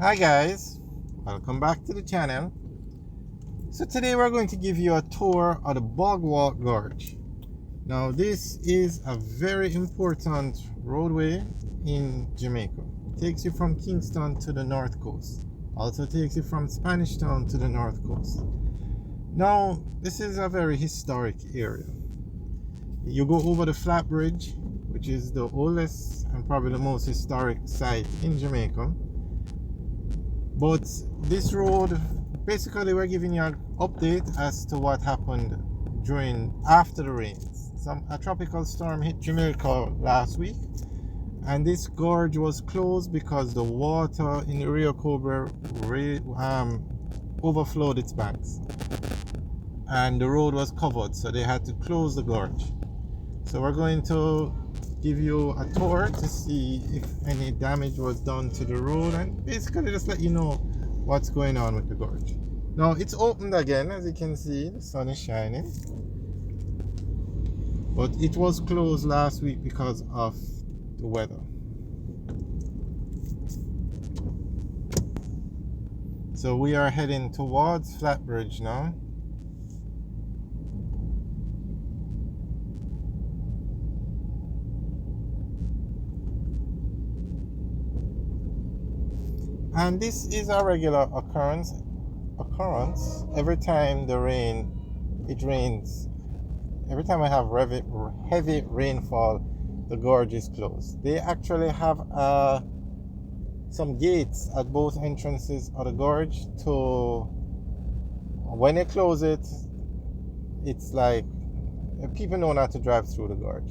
Hi guys, welcome back to the channel. So today we're going to give you a tour of the Bogwalk Gorge. Now this is a very important roadway in Jamaica. It takes you from Kingston to the north coast. Also takes you from Spanish Town to the north coast. Now this is a very historic area. You go over the Flat Bridge, which is the oldest and probably the most historic site in Jamaica. But this road, basically we're giving you an update as to what happened after the rains. A tropical storm hit Jamaica last week, and this gorge was closed because the water in the Rio Cobra overflowed its banks, and the road was covered, so they had to close the gorge. So we're going to give you a tour to see if any damage was done to the road and basically just let you know what's going on with the gorge. Now it's opened again, as you can see, the sun is shining, but it was closed last week because of the weather. So we are heading towards Flatbridge now. And this is a regular occurrence every time it rains. Every time I have heavy rainfall, the gorge is closed. They actually have some gates at both entrances of the gorge. To when they close it, it's like people know not to drive through the gorge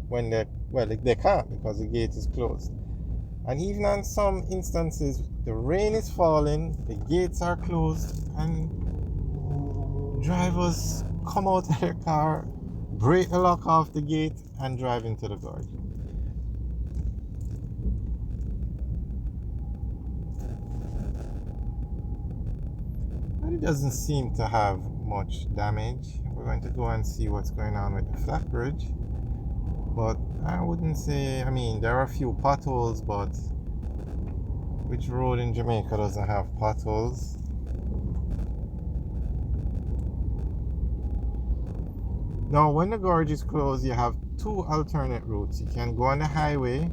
when they can't because the gate is closed. And even on some instances, the rain is falling, the gates are closed, and drivers come out of their car, break the lock off the gate, and drive into the gorge. But it doesn't seem to have much damage. We're going to go and see what's going on with the flat bridge. But I wouldn't say, there are a few potholes, but which road in Jamaica doesn't have potholes? Now, when the gorge is closed, you have two alternate routes. You can go on the highway,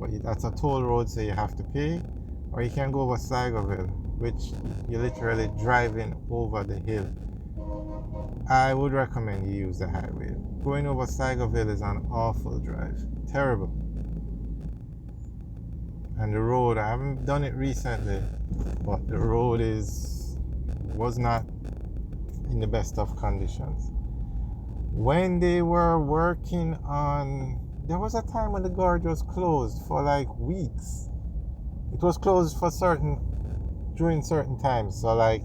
but that's a toll road, so you have to pay, or you can go over Sligoville, which you're literally driving over the hill. I would recommend you use the highway. Going over Sligoville is an awful drive. Terrible. And the road, I haven't done it recently, but the road was not in the best of conditions. When they were working on, there was a time when the gorge was closed for like weeks. It was closed during certain times. So like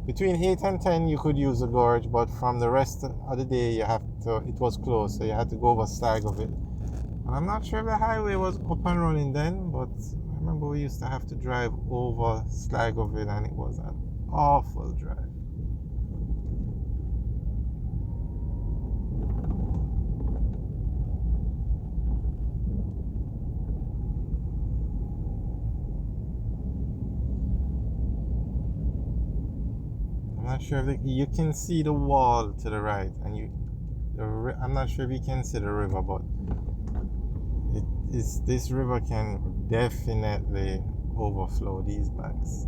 between 8 and 10 you could use the gorge, but from the rest of the day it was closed, so you had to go over Sligoville. And I'm not sure if the highway was up and running then, but I remember we used to have to drive over Sligoville, and it was an awful drive. I'm not sure if you can see the wall to the right, and I'm not sure if you can see the river, but this river can definitely overflow these banks.